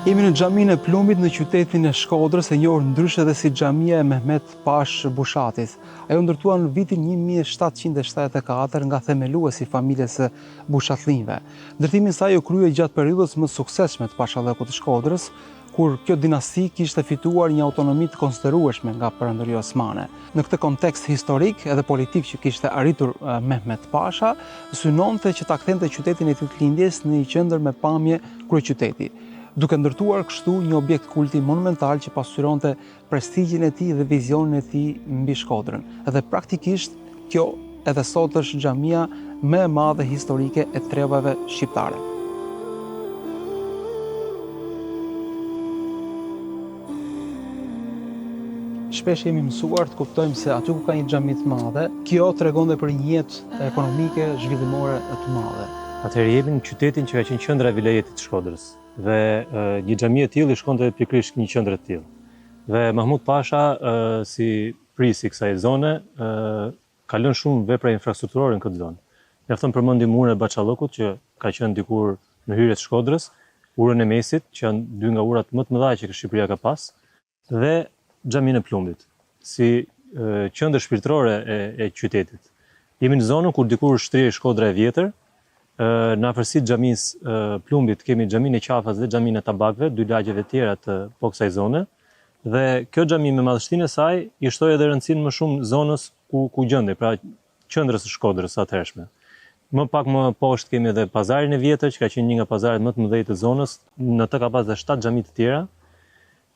Jemi në xhaminë e Plumbit në qytetin e Shkodrës, e njohur ndryshe edhe si xhamia e Mehmet Pash Bushatit. Ajo ndërtuar në vitin 1774 nga themeluesi i familjes së Bushatlinjve. Ndërtimi i saj u krye gjatë periudhës më të suksesshme të Pashalllëkut të Shkodrës, kur kjo dinasti kishte fituar një autonomi të konsiderueshme nga Perandoria Osmane. Në këtë kontekst historik edhe politik që kishte arritur Mehmet Pasha, synonte që ta kthente qytetin e tij të lindjes në një qendër me pamje kryeqyteti, duke ndërtuar kështu një objekt kulti monumental që pasqyronte prestigjin e tij dhe vizionin e tij mbi Shkodrën. Edhe praktikisht kjo edhe sot është xhamia më e madhe historike e trebave shqiptare. Shpesh jemi mësuar të kuptojmë se aty ku ka një xhami të madhe, kjo tregonte për një jetë ekonomike zhvillimore të madhe. Atëherë jemi në qytetin që ka qenë qendra e vilajetit të Shkodrës. Dhe një xhami e tillë i shkonte pikërisht një qendër e tillë. Dhe Mahmud Pasha, si prisi i kësaj zone, ka lënë shumë vepra infrastrukturore në këtë zonë. Mjafton përmendim urën e Baçallëkut, që ka qenë dikur në hyrje të Shkodrës, urën e Mesit, që janë dy nga urat më të mëdha që Shqipëria ka pas, dhe xhaminë e Plumbit, si qendër shpirtërore e qytetit. Jemi në zonën kur dikur shtrirë Shkodra e vjetër. Në afërsitë xhamisë Plumbit kemi xhaminë e Qafës dhe xhaminë e Tabakëve, dy lagjeve tjera të kësaj zone. Dhe kjo xhami me madhështinë e saj i shtoi edhe rëndësinë më shumë zonës ku gjendej, pra qendrës së Shkodrës së atëhershme. Më pak më poshtë kemi edhe pazarin e vjetër, që ka qenë një nga pazaret më të mëdhenj të zonës. Në të ka pas edhe 7 xhami të tjera,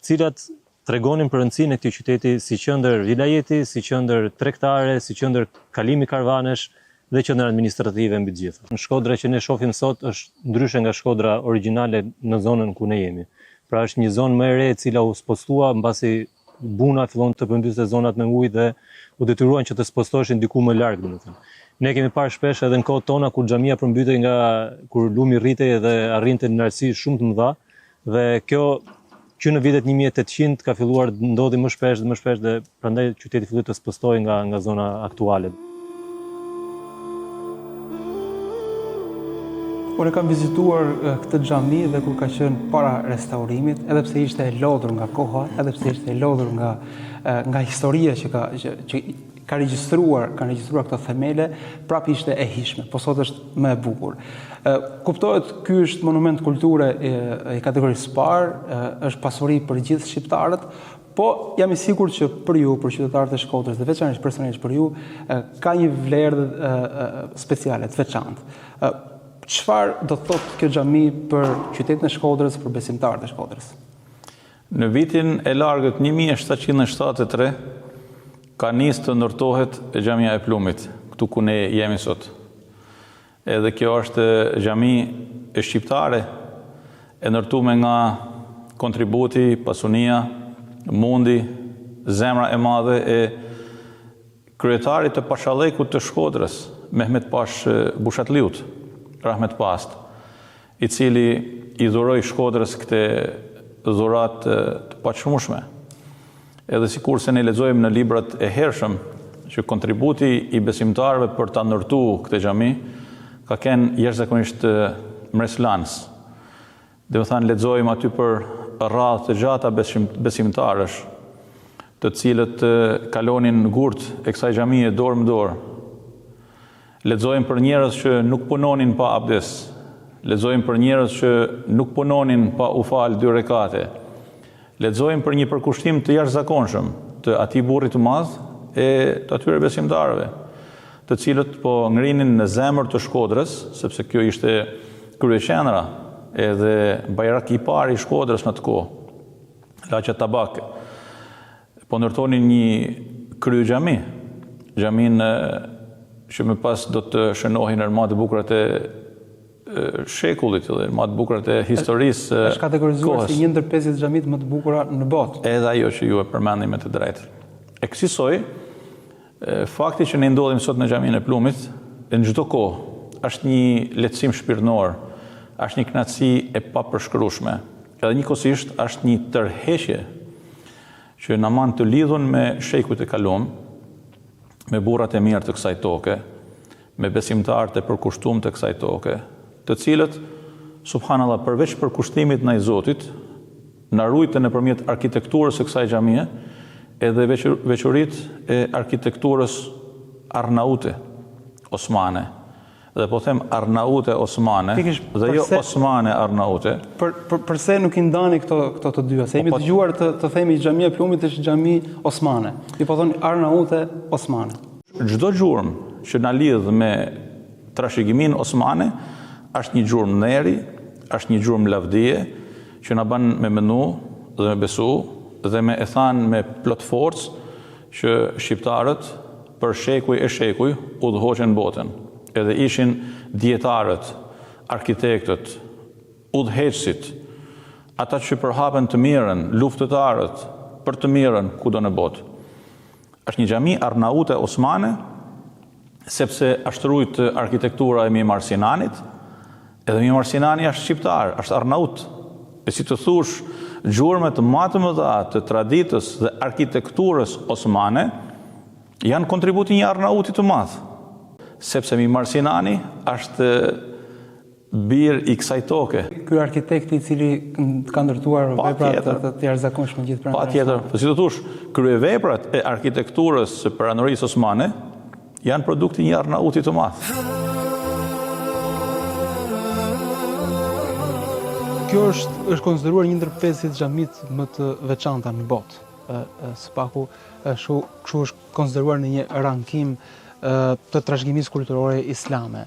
të cilat tregonin për rëndësinë e këtij qyteti si qendër vilajeti, si qendër tregtare, si qendër kalimi karvanesh dhe qendër administrative mbi të gjitha. Në Shkodra që ne shohim sot është ndryshe nga Shkodra origjinale në zonën ku ne jemi. Pra është një zonë më e re e cila u spostua mbasi buna fillon të përmbyste zonat me ujë dhe u detyruan që të spostoheshin diku më larg, domethënë. Ne kemi parë shpesh edhe në kohët tona kur xhamia përmbytej nga kur lumi rritej dhe arrinte në lartësi shumë të mëdha, dhe kjo që në vitet 1800 ka filluar të ndodhi më shpesh dhe prandaj qyteti filloi të spostohej nga zona aktuale. Unë kam vizituar këtë xhami dhe kur ka qenë para restaurimit, edhe pse ishte e lodhur nga koha, edhe pse ishte e lodhur nga historia që ka regjistruar këto themele, prapë ishte e hijshme, po sot është më e bukur. Kuptohet, ky është monument kulture i kategorisë parë, është pasuri për gjithë shqiptarët, po jam i sigurt që për ju, për qytetarët e Shkodrës dhe veçanërisht personalisht për ju, ka një vlerë speciale, të veçantë. Çfarë do të thotë kjo xhami për qytetin e Shkodrës, për besimtarët e Shkodrës? Në vitin e largët 1773 ka nisë të ndërtohet xhamia e Plumbit, këtu ku ne jemi sot. Edhe kjo është xhami e shqiptare, e ndërtuar nga kontributi, pasunia, mundi, zemra e madhe e kryetarit të Pashalllëkut të Shkodrës, Mehmet Pash Bushatliut, Rahmet Past, i cili i dhuroi Shkodrës këtë dhurat të paqëmueshme. Edhe sikur se ne lexojmë në librat e hershëm që kontributi i besimtarëve për ta ndërtuar këtë xhami ka qenë jashtëzakonisht mreslans. Dhe lexojmë aty për radhë të gjata besimtarësh, të cilët kalonin gurt e kësaj xhamie dorë më dorë. Lexojmë për njerëz që nuk punonin pa abdes. Lexojmë për njerëz që nuk punonin pa u fal 2 rekate. Lexojmë për një përkushtim të jashtëzakonshëm të atij burri të madh e të atyre besimtarëve, të cilët po ngrinin në zemër të Shkodrës, sepse kjo ishte kryeqendra edhe bajraki i parë i Shkodrës në atë kohë, lagja Tabakë. Po ndërtonin një krye xhami. Xhamin që më pas do të shënohin më të bukurat e shekullit dhe më të bukurat e historisë. Është kategorizuar si një ndër 50 xhamit më të bukura në botë. Edhe ajo që ju e përmendni me të drejtë. E kësaj, fakti që ne ndodhim sot në xhamin e Plumit, në çdo kohë, është një lehtësim shpirtëror, është një kënaqësi e papërshkrueshme. Edhe njëkohësisht është një tërheqje që na mund të lidhun me shekujt e kaluam, me burrat e mirë të kësaj toke, me besimtarët e përkushtuar të kësaj toke, të cilët, subhanallahu, përveç përkushtimit ndaj Zotit, na ruajtën nëpërmjet arkitekturës së kësaj xhamie, edhe veçoritë e arkitekturës arnaute osmane. Dhe po them arnaute osmane, dhe jo osmane arnaute. Përse nuk i ndani këto të dyja? Se jemi dëgjuar të themi xhamia e Plumit është xhami osmane. Ti po thoni arnaute osmane. Çdo gjurmë që na lidh me trashëgimin osmane është një gjurmë neri, është një gjurmë lavdije që na bën me menu dhe me besu dhe me e thanë me plot forcë që shqiptarët për shekuj e shekuj udhëhoqen botën. Edhe ishin dietarët, arkitektët, udhëheqësit, ata që përhapen të mirën, luftëtarët për të mirën kudo në botë. Është një xhami arnaute osmane, sepse ashtrujt arkitektura e Mimar Sinanit, edhe Mimar Sinani është shqiptar, është arnaut. E si të thush, gjurmet më të mëdha të traditës dhe arkitekturës osmane janë kontributi një arnauti të madh. Sepse Mimar Sinani është bir i kësaj toke. Ky arkitekti i cili ka ndërtuar vepra të jashtëzakonshme gjithë pranë. Patjetër, po si të thosh, kryeveprat e arkitekturës së peranorisë osmane janë produkti një arnauti të madh. Kjo është konsideruar një ndër 50 xhamit më të veçanta në botë. Spaku kështu është konsideruar në një rankim të trashëgimisë kulturore islame.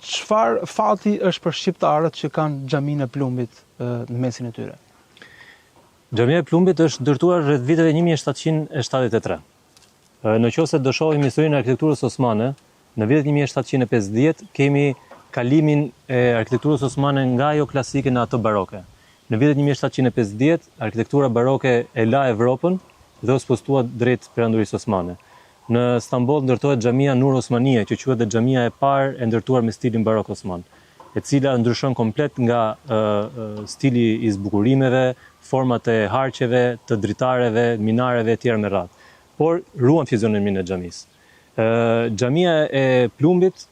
Çfarë fati është për shqiptarët që kanë xhamin e Plumit në mesin e tyre? Xhamia e Plumbit është ndërtuar rreth viteve 1773. Nëse do shohim historinë e arkitekturës osmane, në vitet 1750 kemi kalimin e arkitekturës osmane nga ajo klasike në ato baroke. Në vitet 1750 arkitektura baroke e la Evropën dhe u spostua drejt perandorisë osmane. Në Stamboll ndërtohet xhamia Nur Osmanie, që quhet xhamia e parë e ndërtuar me stilin barok osman, e cila ndryshon komplet nga stili i zbukurimeve, format e harqeve, të dritareve, minareve etj. Me radhë. Por ruan fizionomin e xhamisë. Xhamia e Plumbit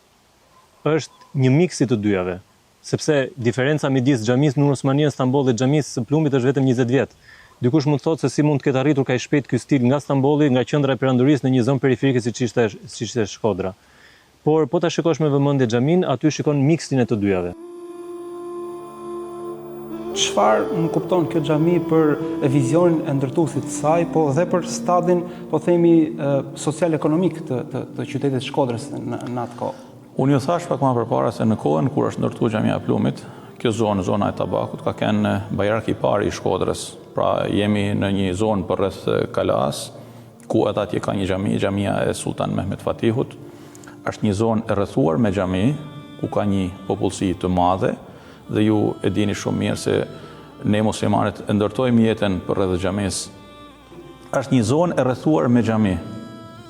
është një miks i të dyjave, sepse diferenca midis xhamisë Nur Osmanie në Stamboll dhe xhamisë së Plumbit është vetëm 20 vjet. Dikush mund të thotë se si mund të ketë arritur kaq shpejt ky stil nga Stambolli, nga qendra e perandorisë në një zonë periferike siç ishte Shkodra. Por po ta shikosh me vëmendje xhamin, aty shikon miksin e të dyjave. Çfarë më kupton kjo xhami për vizionin e ndërtuesit të saj, po dhe për stadin, po themi, social-ekonomik të qytetit Shkodrës në atë kohë? Unë ju thash pak më përpara se në kohën kur është ndërtuar xhamia e Plumit, kjo zonë, zona e tabakut, ka qenë bajarki i parë i Shkodrës. Pra jemi në një zonë për rreth Kalas, ku edhe atje ka një xhami, xhamia e Sultan Mehmet Fatihut. Është një zonë e rrethuar me xhami, ku ka një popullsi të madhe, dhe ju e dini shumë mirë se ne muslimanët e ndërtojmë jetën për rreth xhamisë. Është një zonë e rrethuar me xhami,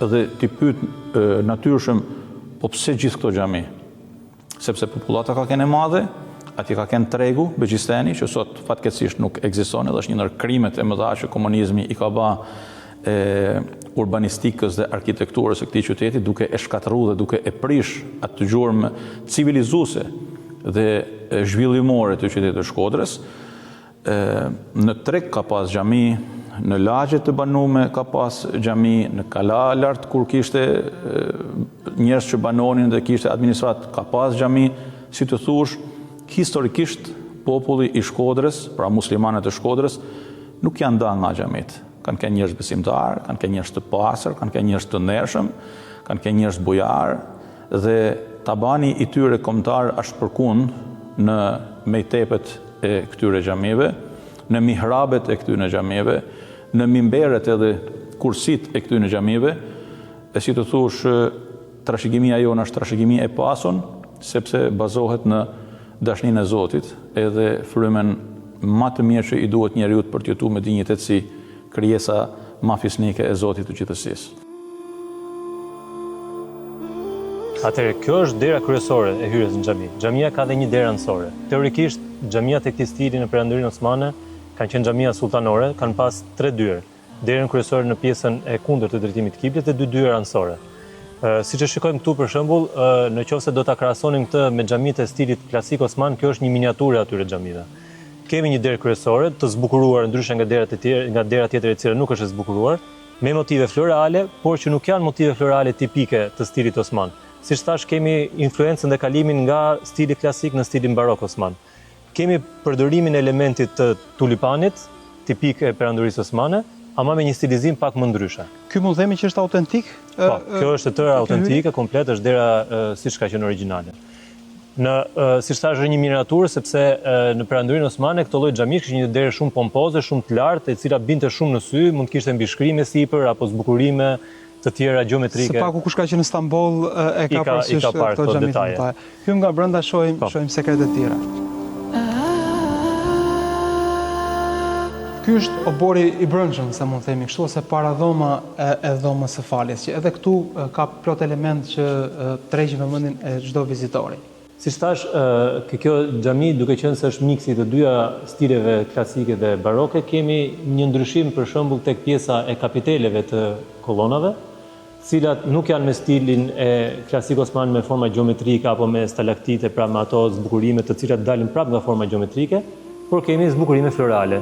dhe ti pyet natyrshëm, po pse gjithë këto xhami? Sepse popullata ka qenë e madhe, atje ka qenë tregu, Begjisteni, që sot fatkeqësisht nuk ekziston, edhe është një ndër krimet e mëdha që komunizmi i ka bë urbanistikës dhe arkitekturës së këtij qyteti, duke e shkatërruar dhe duke e prish atë gjurmë civilizuese dhe zhvillimore të qytetit të Shkodrës. Në Treg ka pas xhami, në lagje të banume ka pas xhami, në Kala lart kur kishte njerëz që banonin dhe kishte administrat ka pas xhami, si të thush, historikisht populli i Shkodrës, pra muslimanët e Shkodrës, nuk janë nda nga xhamit. Kanë qenë njerëz besimtar, kanë qenë njerëz të pastër, kanë qenë njerëz të ndershëm, kanë qenë njerëz bujar, dhe tabani i tyre kombëtar është përkund në mejtepet e këtyre xhamive, në mihrabet e këtyre xhamive, në mimberet edhe kursit e këtyre xhamive, e si të thush, trashëgimia jonë është trashëgimi e pasun, sepse bazohet në dashninë e Zotit, edhe frymen më të mirë që i duhet njeriut për të jetuar me dinjitet si krijesa ma fisnike e Zotit të gjithësisë. Atëherë, kjo është dera kryesore e hyrjes në xhami. Xhamia ka dhe një derë anësore. Teorikisht, xhamiat e këtij stili në Perandorinë Osmane kanë qenë xhamia sultanore, kanë pas 3 dyert. Derën kryesore në pjesën e kundërt të drejtimit të kiblit dhe 2 dyera anësore. Siç e shikojmë këtu për shembull, nëse do ta krahasonim këtë me xhamitë e stilit klasik osman, kjo është një miniaturë atyre xhamive. Kemi një derë kryesore të zbukuruar ndryshe nga derat e tjera, nga dera tjetër e cila nuk është e zbukuruar, me motive florale, por që nuk janë motive florale tipike të stilit osman. Siç thash, kemi influencën dhe kalimin nga stili klasik në stilin barok osman. Kemi përdorimin e elementit të tulipanit, tipik e perandorisë osmane, ama me një stilizim pak më ndryshe. Ky mund themi që është autentik? Po, kjo është e tëra autentike, komplet, është dera siç ka qenë origjinale. Siç thash, është një miniaturë sepse në Perandorinë Osmane këto lloj xhamish kishin një derë shumë pompoze, shumë të lartë, e cila binte shumë në sy, mund të kishte mbishkrime sipër apo zbukurime të tjera gjeometrike. Së paku kush ka qenë në Stamboll e ka parasysh këto xhamit. Hym nga brenda shohim sekretet e tjera. Ky është obori i brendshëm, se mund themi kështu, ose paradhoma e dhomës së faljes, që edhe këtu ka plot element që tërheqin vëmendjen e çdo vizitori. Siç thash, kjo xhami, duke qenë se është miksi të dyja stileve klasike dhe baroke, kemi një ndryshim për shembull tek pjesa e kapiteleve të kolonave, cilat nuk janë me stilin e klasik osman me forma gjeometrike apo me stalaktite, pra me ato zbukurime të cilat dalin prapë nga forma gjeometrike, por kemi zbukurime florale.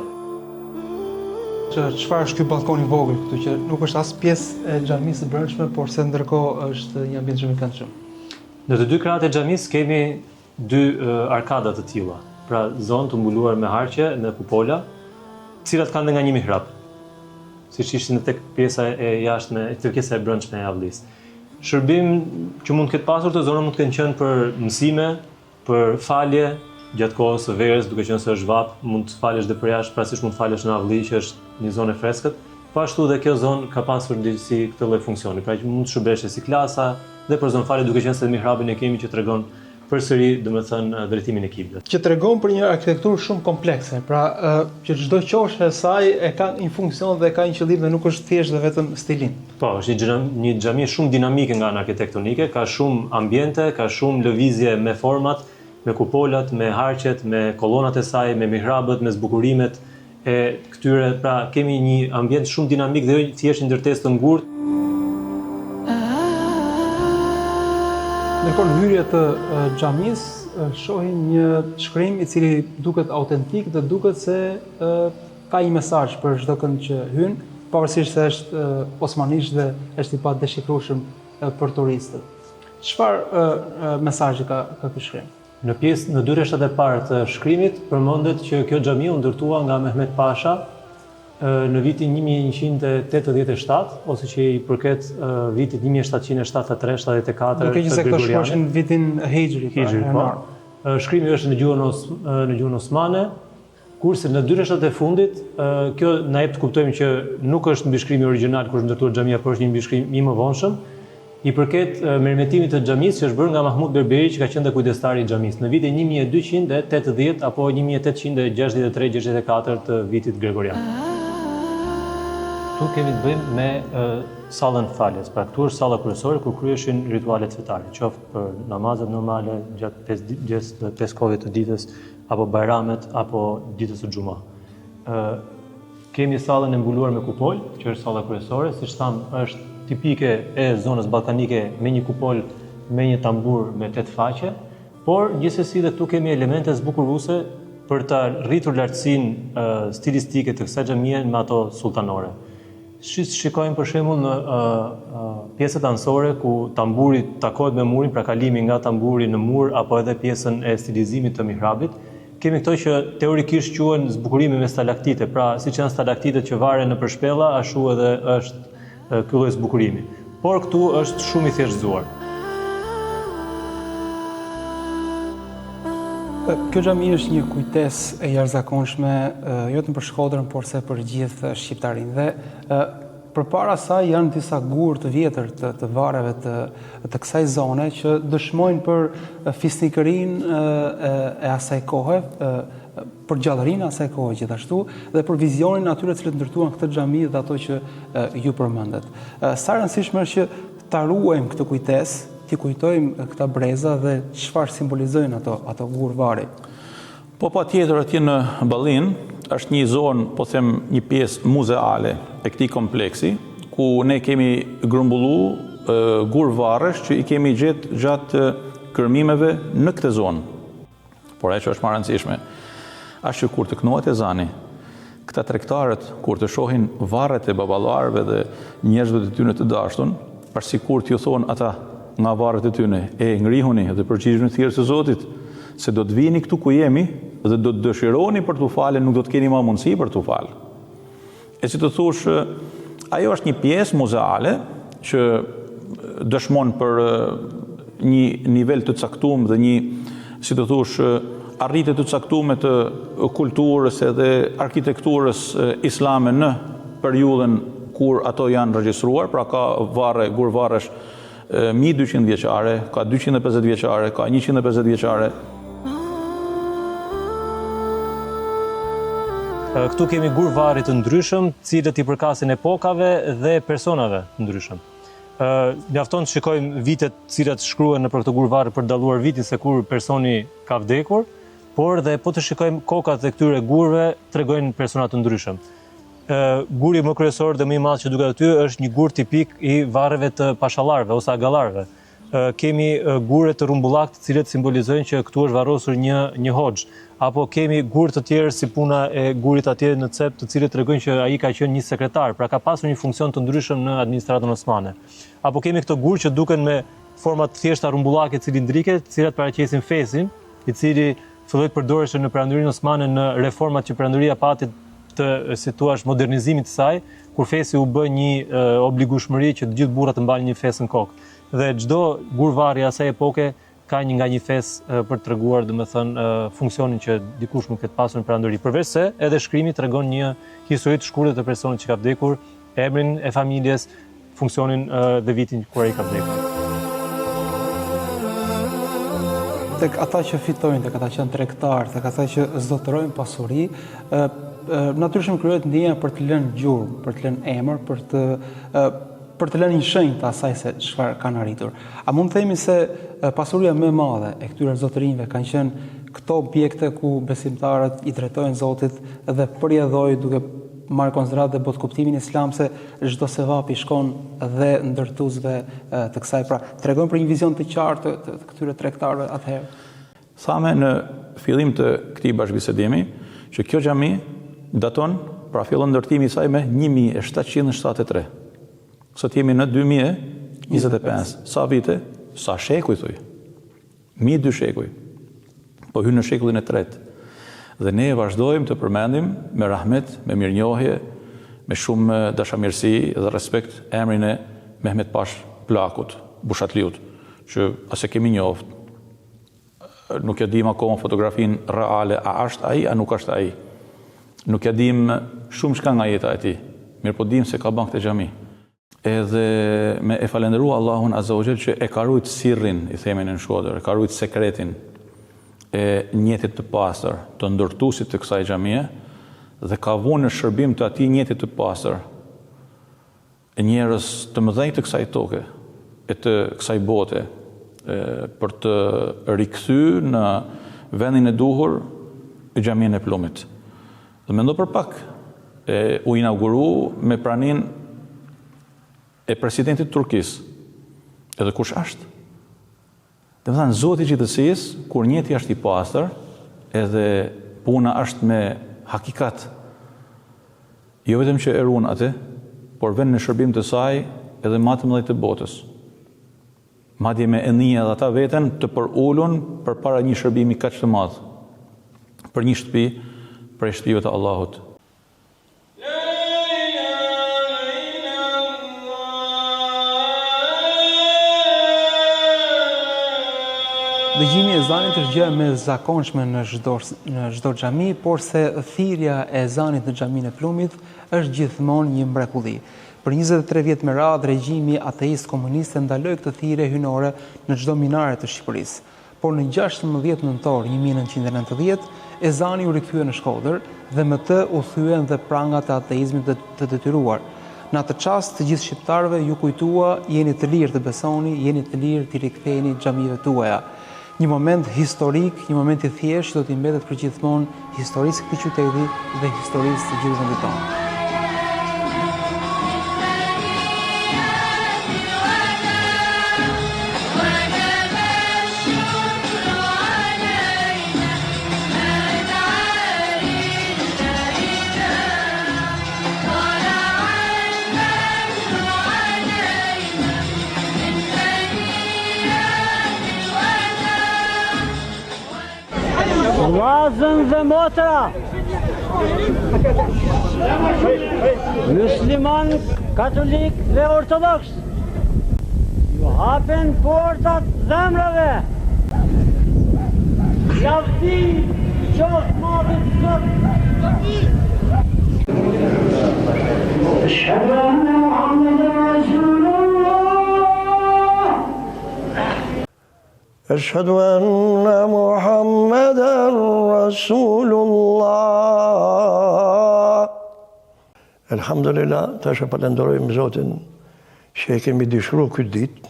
Çfarë është ky balkon i vogël këtu, që nuk është as pjesë e xhamisë së brendshme, por se ndërkohë është një ambient shumë i këndshëm. Në të dy krahët e xhamisë kemi 2 arkada të tilla, pra zonë të mbuluar me harqe në kupola, të cilat kanë nga një mihrab, siç ishin tek pjesa e jashtme, tek pjesa e brendshme e avlisë. Shërbim që mund të ketë pasur të zona mund të kenë qenë për mësime, për falje gjatë kohës së verës, duke qenë se është vap, mund të falesh dhe për jashtë, pra siç mund të falesh në avli që është një zonë e freskët. Po ashtu dhe kjo zonë ka pasur disi këtë lloj funksioni, pra që mund të shërbeshe si klasa dhe për zonë falje, duke qenë se mihrabin e kemi që tregon përsëri, domethënë, drejtimin e kiblit. Që tregon për një arkitekturë shumë komplekse, pra që çdo qoshe e saj e ka një funksion dhe ka një qëllim dhe nuk është thjesht dhe vetëm stilin. Po, është një xhami shumë dinamike nga ana arkitektonike, ka shumë ambiente, ka shumë lëvizje me format, me kupolat, me harqet, me kolonat e saj, me mihrabët, me zbukurimet e këtyre, pra kemi një ambient shumë dinamik dhe jo thjesht një ndërtesë të ngurtë. Ndërkohë në hyrje të xhamisë shohim një shkrim i cili duket autentik dhe duket se ka një mesazh për çdo kënd që hyn, pavarësisht se është osmanisht dhe është i padeshifrueshëm për turistët. Çfarë mesazhi ka ky shkrim? Në 2 rreshtat e parë të shkrimit përmendet që kjo xhami u ndërtua nga Mehmet Pasha në vitin 1187, ose që i përket vitit 1773-74 Duke qenë se këto shkruhen në vitin Hijri. Po. Shkrimi është në gjuhën osmane, kurse në 2 rreshtat e fundit, kjo na jep të kuptojmë që nuk është mbishkrimi origjinal kur është ndërtuar xhamia, por është një mbishkrim i mëvonshëm, i përket mermetimit të xhamisë që është bërë nga Mahmud Berberi, që ka qenë dhe kujdestari i xhamisë në vitin 1280 apo 1863-64 të vitit gregorian. Këtu kemi të bëjmë me sallën faljes, pra këtu është salla kryesore ku kryeshin ritualet fetare, qoftë për namazet normale gjatë 5 kohëve të ditës, apo bajramet, apo ditës së xuma. Kemi sallën e mbuluar me kupol, që është salla kryesore, siç thamë, është tipike e zonës ballkanike me një kupol me një tambur me 8 faqe, por gjithsesi dhe këtu kemi elemente zbukuruese për të rritur lartësinë stilistike të kësaj xhamie me ato sultanore. Shikojmë për shembull në pjesët anësore ku tamburi takohet me murin, pra kalimi nga tamburi në mur apo edhe pjesën e stilizimit të mihrabit, kemi këto që teorikisht quhen zbukurime me stalaktite, pra siç janë stalaktitet që varen në përshpella, ashtu edhe është ky lloj zbukurimi. Por këtu është shumë i thjeshtëzuar. Kjo xhami është një kujtesë e jashtëzakonshme, jo vetëm për Shkodrën, por se për gjithë shqiptarinë. Dhe Përpara saj janë disa gurë të vjetër të vareve të kësaj zone që dëshmojnë për fisnikërinë e asaj kohe, për gjallërinë e asaj kohe gjithashtu dhe për vizionin atyre që ndërtuan këtë xhami dhe ato që ju përmendet. Sa rëndësishme është që ta ruajmë këtë kujtesë, t'i kujtojmë këta breza dhe çfarë simbolizojnë ato gurë vari. Po patjetër atje në Ballin është një zonë, po them një pjesë muzeale e këtij kompleksi, ku ne kemi grumbullu gurë varresh që i kemi gjetë gjatë kërmimeve në këtë zonë. Por ajo që është më e rëndësishme është që kur të kënohet ezani, këta tregtarët kur të shohin varret e baballarëve dhe njerëzve të tyre të dashtun, është sikur t'ju thonë ata nga varret e tyre, ngrihuni dhe përgjigjuni thirrjes së Zotit, se do të vini këtu ku jemi dhe do të dëshironi për t'u falë, nuk do të keni më mundësi për t'u falë. E si të thush, ajo është një pjesë muzeale që dëshmon për një nivel të caktuar dhe një, si të thush, arritje të caktuar të kulturës edhe arkitekturës islame në periudhën kur ato janë regjistruar, pra ka gur varresh 1200 vjeçare, ka 250 vjeçare, ka 150 vjeçare. Këtu kemi gur varri të ndryshëm, cilët i përkasin epokave dhe personave të ndryshëm. Mjafton të shikojmë vitet cilat shkruhen në për këtë gur varri për dalluar vitin se kur personi ka vdekur, por dhe po të shikojmë kokat e këtyre gurve tregojnë persona të ndryshëm. Guri më kryesor dhe më i madh që duket aty është një gur tipik i varreve të pashallarëve ose agallarëve. Kemi gure të rumbullakt, të cilët simbolizojnë që këtu është varrosur një hoxh, apo kemi gurë të tjerë si puna e gurit atje në Cep, të cilët tregojnë që ai ka qenë një sekretar, pra ka pasur një funksion të ndryshëm në administratën osmane. Apo kemi këto gurë që duken me forma të thjeshta rumbullake cilindrike, të cilat paraqesin fesin, i cili filloi të përdoreshin në Perandorinë Osmane në reformat që Perandoria pati të situash modernizimit të saj, kur fesi u bë një obligueshmëri që të gjithë burrat të mbalin një fesë në kokë. Dhe çdo gur varri asaj epoke ka një fesë për të treguar, domethënë, funksionin që dikush mund të ketë pasur në Perandori. Përveç se edhe shkrimi tregon një histori të shkurtër të personit që ka vdekur, emrin e familjes, funksionin dhe vitin kur ai ka vdekur. Tek ata që fitojnë, tek ata që janë tregtar, tek ata që zotërojnë pasuri, natyrisht krijohet ndjenja për të lënë gjurmë, për të lënë emër, për të lënë një shenjë të asaj se çfarë kanë arritur. A mund të themi se pasuria më e madhe e këtyre zotërinjve kanë qenë këto objekte ku besimtarët i drejtojnë Zotit dhe përjedhojnë duke marrë konsiderat dhe bot kuptimin islam se çdo sevap i shkon dhe ndërtuesve të kësaj. Pra, tregojnë për një vizion të qartë të këtyre tregtarëve atëherë. Thame në fillim të këtij bashkëbisedimi që kjo xhami daton, pra fillon ndërtimi i saj me 1773. Sot jemi në 2025. Sa vite? Sa shekuj, thuj. 12 shekuj. Po hynë në shekullin e tretë. Dhe ne vazhdojmë të përmendim me rahmet, me mirënjohje, me shumë dashamirësi dhe respekt emrin e Mehmet Pash Plakut, Bushatliut, që ase kemi njoft. Nuk e dim akoma fotografinë reale, a është ai, a nuk është ai. Nuk e dim shumë shka nga jeta e tij. Mirë po dim se ka bën këtë xhami. Edhe me e falenderua Allahun Azza wa Jall që e ka ruajt sirrin, i themin në Shkodër, e ka ruajt sekretin e njetit të pastër, të ndërtuesit të kësaj xhamie dhe ka vënë në shërbim të atij njetit të pastër njerëz të mëdhenj të kësaj toke, e të kësaj bote, për të rikthyer në vendin e duhur xhamien e Plumit. Dhe mendo për pak u inauguru me praninë e presidentit Turkisë. Edhe kush është? Dhe më thënë, Zoti i gjithësisë, kur njeti është i pastër, edhe puna është me hakikat, jo vetëm që e ruan atë, por vend në shërbim të saj edhe më të mëdhenj të botës. Madje me enija dhe ata veten të përulun përpara një shërbimi kaq të madh për një shtëpi prej shtëpive të Allahut. Dëgjimi e ezanit është gjë me zakonshme në çdo xhami, por se thirrja e ezanit në xhaminë e Plumit është gjithmonë një mrekulli. Për 23 vjet me radhë, regjimi ateist komunist ndaloi këtë thirrje hynore në çdo minare të Shqipërisë. Por në 16 nëntor 1990, ezani u rikthye në Shkodër dhe me të u thyen dhe prangat e ateizmit të detyruar. Në atë çast, të gjithë shqiptarëve ju kujtua, jeni të lirë të besoni, jeni të lirë të riktheheni xhamive tuaja. Një moment historik, një moment i thjeshtë që do t'i mbetet përgjithmonë historisë këtij qyteti dhe historisë të gjithë vendit tonë. Vllazën dhe motra, musliman, katolik dhe ortodoks, ju hapen portat zemrave. Lavdi qoftë Madhit Zot. Ashhadu anna Muhammeden Rasulullah. أشهد أن محمدا رسول الله. Elhamdulillah, tash e falenderojmë Zotin që e kemi dishruar këtë ditë,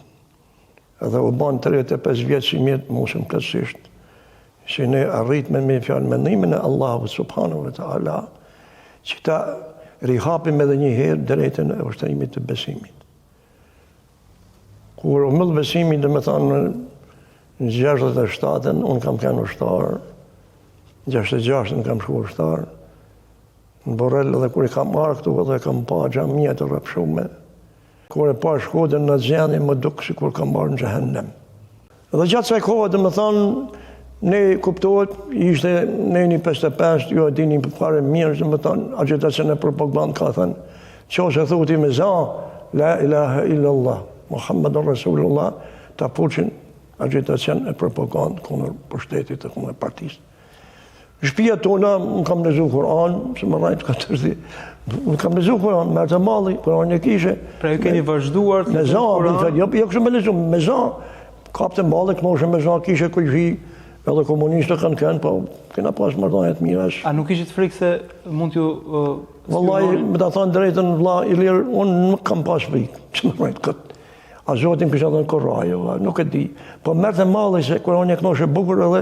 edhe u bën 35 vjet si mirë mosëm plotësisht, që ne arritme me fjalë mendimin e Allahut subhanahu wa taala, që ta rihapim edhe një herë drejtën e ushtrimit të besimit. Kur u mbyll besimi, domethënë në 67-ën, unë kam qenë ushtar, 66-ën kam shku ushtar, në Borrell edhe kur i kam marrë këtu edhe kam pa xhamia të rrëpshume. Kur e pa Shkodrën në Xheni, më duk sikur kam marrë në xhehenem. Dhe gjatë kësaj kohe, domethënë, ne kuptohet, ishte ne një 55, ju e dini përpara mirë, domethënë, agitacion e propagandë ka thënë, qose thuti me za, la ilaha illallah, Muhammadur Rasulullah, ta puqin agitacion e propagandë kundër pushtetit e kundër partisë. Në shtëpia tona, unë kam lezu Kur'an, se më rajtë ka tërthi, unë kam lezu Kur'an, me të malli, Kur'an e kishe. Pra ju keni vazhduar të me za, jo kështë me lezu, me za, kapte malli, kënoshe me za, kishe kujhi, edhe komunistët kanë kënë, po kena pas mërdajet mirash. A nuk ishit frikë se mund t'ju... Vallaj, me ta thonë drejtën, vlla, i lirë, unë nuk kam pas frikë, që më rajtë këtë. A Zotin kështë edhe në Korrajo, nuk e di. Po mërë të malli se Kur'ani e kënoshe bukur edhe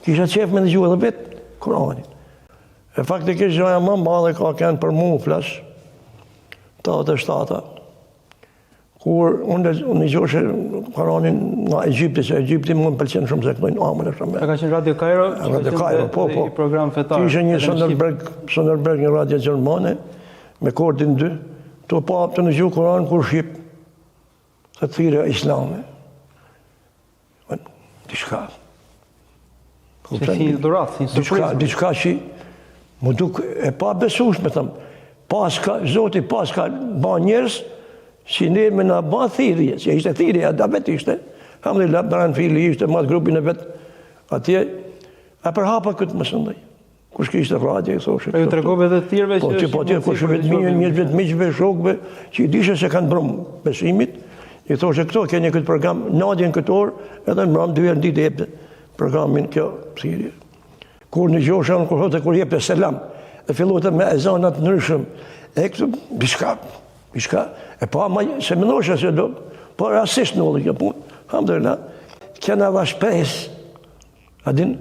kisha qef me në gjuhë edhe vetë Kur'anin. E faktikisht gjoja më madhe ka kënë për mu flas, 87-a. Kur unë një gjoshe Kur'anin nga Egjipti, se Egjipti më pëlqenë shumë se këtojnë amën e shumë. Ka qenë Radio Kairo, Radio Kairo, po. Program fetar. Kishe një Sonderberg, një radio gjermane, me Kordin 2, të pa të në gjuhë Kur'an kur shqip, të thire islame. Dishka. Që si durat, si surprizë. Diçka që më duk e pa besush, me thëmë, paska, Zoti paska ba njerës, që ne me nga ba thirje, që ishte thirje, da vetë ishte, alhamdulillah, Bran Fili ishte, matë grupin e vetë, atje, e përhapa këtë më sëndaj. Kush kishte radio, i thoshe. Pra ju tregove dhe tjerve që... Po tjerë, kush vetë miqve, shokve, që i dishe se kanë brëm besimit, i thoshe këto, keni këtë program, nadjen këtë orë, edhe në mram 2 herë në ditë jepte programin kjo thirje. Kur në gjoshën, kur thote, kur jepte selam, e fillote me ezanat ndryshëm, e këtë, bishka, e pa ma, se më noshe se do, po rasisht në ollë kjo punë, alhamdulillah, kena dha shpes, adin,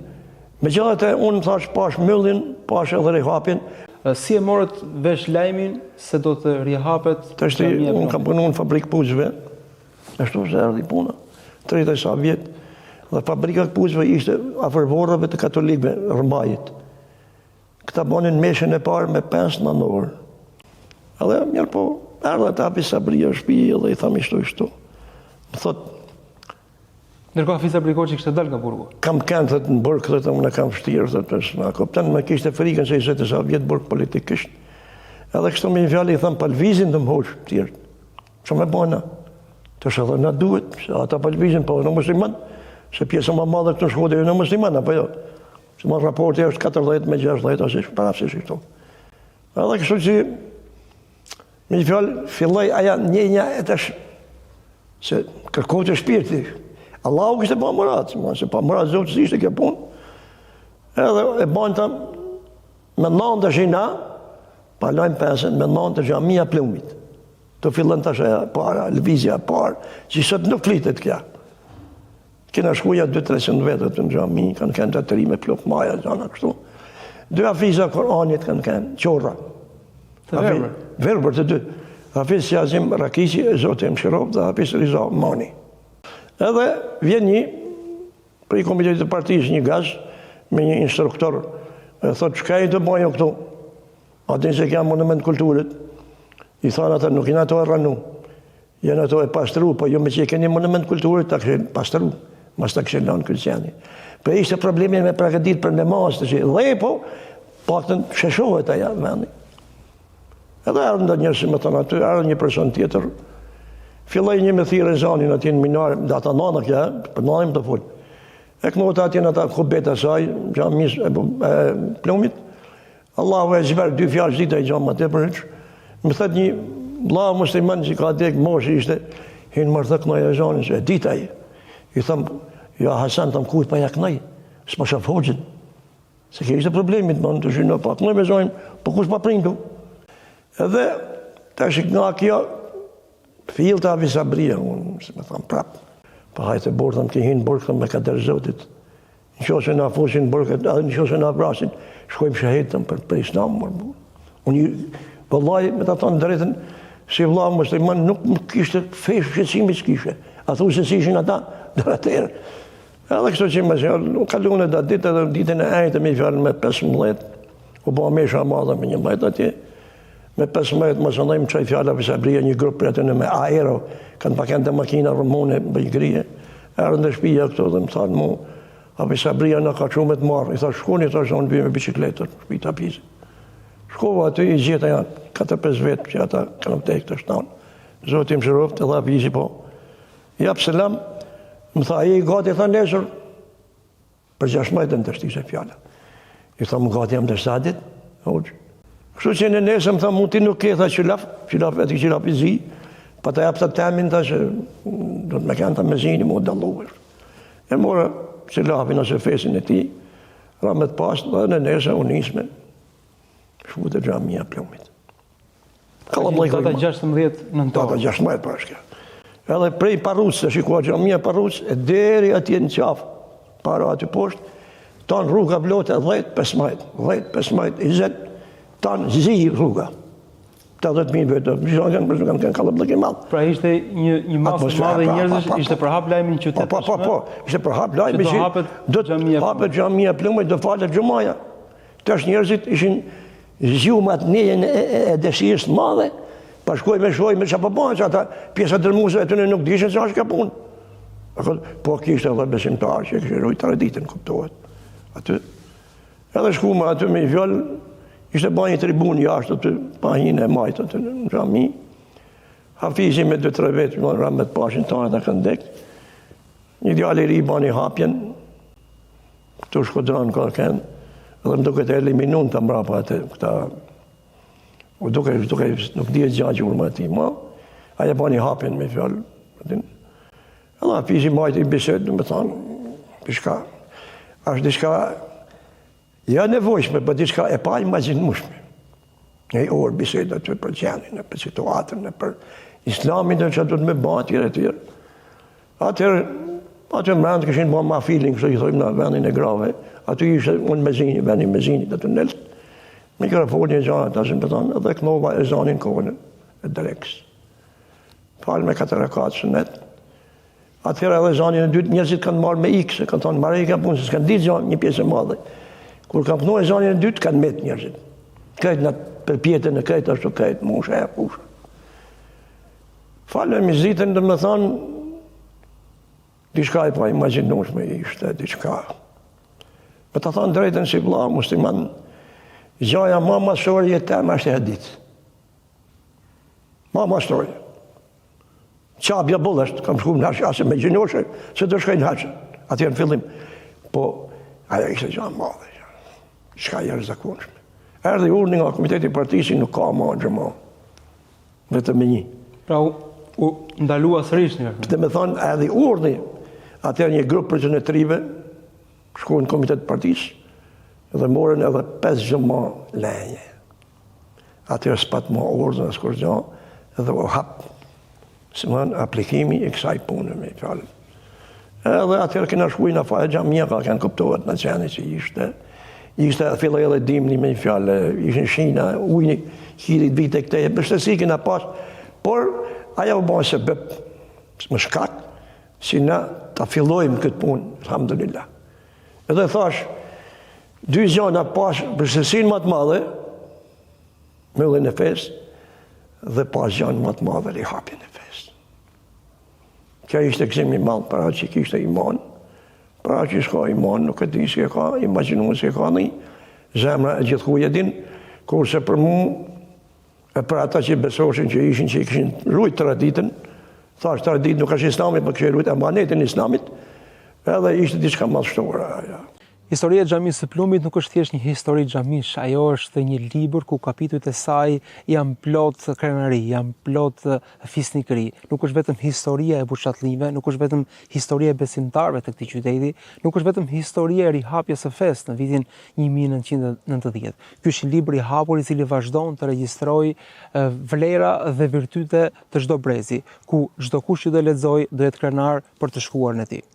me gjatë e unë thash pash mëllin, pash edhe rihapin. Si e morët vesh lajmin se do të rihapet... Të shti, unë kam punu në fabrikë puzve, ashtu se erdi puna, 30 sa vjetë, dhe fabrika puzve ishte afër vorrave të katolikëve, Rëmbajit. Këta bonin meshin e parë me 5 nënor. Edhe mirë po, erdhe të hapi Sabria në shtëpi dhe i tham ishtu. Më thot, ndërkohë Hafiz Abriko që kishte dalë nga burgu. Kam kënë, thët, në burg, thët, unë e kam vështirë, thët, në kopten, me kishte frikën se i zete sa vjetë burg politikisht. Edhe kështu me një fjallë i tham, palvizin të më hoqë, tjerë. Që me bona? Të shë dhe na duhet, se ata palvizin, po në musliman, se pjesë më madhe këtë në Shkodër e në musliman, apo jo? Se më raporti është 14 me 16, ose parafësisht këtu. Edhe kështu që Me një fjallë, filloj aja një e tash, se kërkoj të shpirti. Allahu kështë e pa mërat, se pa mërat zotës ishte kjo punë. Edhe e banë ta me nanë të shina, pa lojnë pesën, me nanë të xhamia Plumit. Të fillën tash e para, lëvizja parë, që sot nuk flitet kja. Kena shkuja 200-300 vetët në xhami, kanë kënë të tëri me pluk maja, gjana kështu. 2 hafiza Koranit kanë kënë, qorra. Të verbër? Verbër të 2. Hafiz Sjazim Rakisi, Zotë e Mshirov, dhe Hafiz Riza Mani. Edhe vjen një, për i komitetit të partijës, një gaz, me një instruktor, e thot, çka i të bojnë këtu? Atin se kja monument kulturit, i thonë ata, nuk jena ato e ranu, jena ato e pastru, po jo me që i keni monument kulturit, ta këshin pastru, mas ta këshin lanë kryqësiani. Për ishte problemi me pragadit për namaz, të që dhe po, paktën sheshohet aja vendi. Edhe ardhë nda njërë si me thonë aty, ardhë një person tjetër, filloj një me thirë e zanin aty në minare, dhe ata nana kja, për nanim të full. E kënot aty në ata kubeta saj, gjamis Plumit, Allahu e zberë 2 fjallë zita i gjamë atë për hëqë, më thët një vlla musliman që ka dek moshi ishte, hinë mërë thë kënoj e zanin, që e dita i. I thëmë, ja Hasan, thëmë kujt pa ja kënoj, s'pa shaf hoqën. Se ke ishte problemit, më në të shynë, pa kënoj me zanin, po kush pa prindu. Edhe, ta shik nga kjo, fil të Hafiz Sabria, unë, se me thamë prapë. Pa hajtë e borë, thëmë, ke hinë borë, thëmë me kader zotit. Në qo se nga fusin borë, edhe në qo se nga vrasin, shkojmë shahitëm për islam. Unë, vëllaj, me ta thonë drejtën, si vëlla musliman nuk më kishte fejsh shqecimi s'kishe. A thu se si ishin ata, dhe atërë. Edhe kështu që më shëllë, nuk kalune da ditë, edhe ditën e ejtë me fjallën me 15, u ba mesha madhe me 11 atje. Me 15 më sëndojmë qaj fjallë Hafiz Sabria, një grupë për atë në me aero, kanë pakente makina rëmone bëjgrije. Erën dhe shpija këto dhe më thanë mu, Hafiz Sabria në ka qumet marë. I tha shkoni, i tha zonë bëjmë me bicikletër, shpita pizë. Shkova aty, i gjitha janë 4-5 vetë që ata kanë vdekë të shtanë. Zotë i Mshirov të dha Hafizi po. Japë selam, më tha, i gati, tha nesër, për 16 të shtise fjalla. I tha, më gati jam të sadit, hoqë. Kështu që në nesë më tha, mu ti nuk ke, tha qilaf e ti qilaf i zi, pa ta japë të temin, tha që do të me kanë ta me zini, mu dalluar. E mora qilafin ose fesin e ti, ramet pas, dhe në nesë unë nisme, shku të xhamia Plumit. Data 16 nëntor. Data 16 pashka. Edhe prej Parruc, se shikua xhamia Parruc, e deri atje në qafë, para aty poshtë, tanë rruga blote 10-15, 20, tanë zi rruga. 80.000 vetë, kanë kallëblëk e madhë. Pra ishte një masë madhe njerëzish, ishte përhap lajmi në qytet. Po, ishte përhap lajmi që do të hapet xhamia Plumit, do falet xumaja. Tash njerëzit ishin zgjumat njën e dëshirës të madhe, pa shkoj me që po bëhen që ata pjesa dërmuese aty nuk dishin se është ka punë. Po kishte edhe besimtar që kishte rujt traditën, kuptohet. Aty. Edhe shkuam aty me fjalë, ishte bën një tribun jashtë aty, pa hinë e majtë aty në xhami. Hafizi me 2-3 vetë, më ramet pashin tonë ata kanë dek. Një djalë i ri bani hapjen. Këtu shkodran ka kënd. Dhe më duke të eliminun të mrapa atë këta, duke nuk dhjet gjagjë urma ti, ma, aja bani hapjen me fjallë. Edhe Hafizi majtë i bisedë, me thonë, pishka, është dishka, ja nevojshme, për dishka e pa imaginushme. E orë bisedë aty për gjenin, për situatën, për islamin, që du të me ba tjere tjere. Atër më rëndë këshin ma feeling, kështë i thojmë në vendin e grave, aty ishte unë mezini, vendin mezini të nëllët, mikrofoni e zanë, të më thonë, edhe kënova e zanin kohën e drekës. Falë me 4 rakatë sunet. Atëherë edhe zanin e dytë, njerëzit kanë marrë me ikë, se kanë thonë, marrë i ka punë, se s'kanë ditë zanë një pjesë e madhe. Kur kanë punu e zanin e dytë, kanë metë njerëzit. Krejtë në përpjetën e krejtë, ashtu krejtë, mushe e pushe. Falë me mizitën, dhe më thonë, diçka e pa imaginushme ishte, diçka. Me të thonë drejtën si vëlla musliman, gjaja ma masori e temë është e hadith. Ma masori. Qabja bëllë është, kam shku në haqë, asë me gjinoshe, se të shkaj në haqë. Ati në fillim. Po, aja ishte gjaja madhe. Shka jërë zakonshme. Erdhe urni nga komiteti partisi, nuk ka ma gjëma. vetëm me një. Pra u ndalua sërish një herë. Dhe me thonë, edhe urdhni, atëherë një grupë përgjënetrive, shkuën në komitet partisë, dhe morën edhe 5 gjëma lenje. Atëherë s'pat ma urdhën e s'kur gjo, edhe u hapë, si më thënë, aplikimi i kësaj punë me fjallën. Edhe atëherë kena shkuj në fajë gjamia, ka kënë kuptohet në qeni që ishte filloj edhe dimni me fjallë, ishin shina, ujni, hirit vite këteje, bështësi kena pas, por aja u banë se bëp, më shkak, si na ta fillojmë këtë punë, alhamdulillah. Edhe thash, 2 gjana pas bështësin më të madhe, mëllin e fest, dhe pas gjanë më të madhe li hapjen e fest. Kja ishte gëzimi malë, para që kishte iman, para që s'ka iman, nuk e di si e ka, imaginu si e ka një, zemra e gjithë kuj e din, kurse për mu, e për ata që besoshin që ishin që i kishin rujt traditën, thash tradit nuk është islamit, për kështë rujt amanetin islamit, edhe ishte diçka madhështore. Historia e xhamisë së Plumit nuk është thjesht një histori xhamish, ajo është një libër ku kapitujt e saj janë plot krenari, janë plot fisnikëri. Nuk është vetëm historia e bushatllëve, nuk është vetëm historia e besimtarëve të këtij qyteti, nuk është vetëm historia e rihapjes së fest në vitin 1990. Ky është një libër i hapur i cili vazhdon të regjistrojë vlera dhe virtyte të çdo brezi, ku çdo kush që do lexojë do jetë krenar për të shkuar në tij.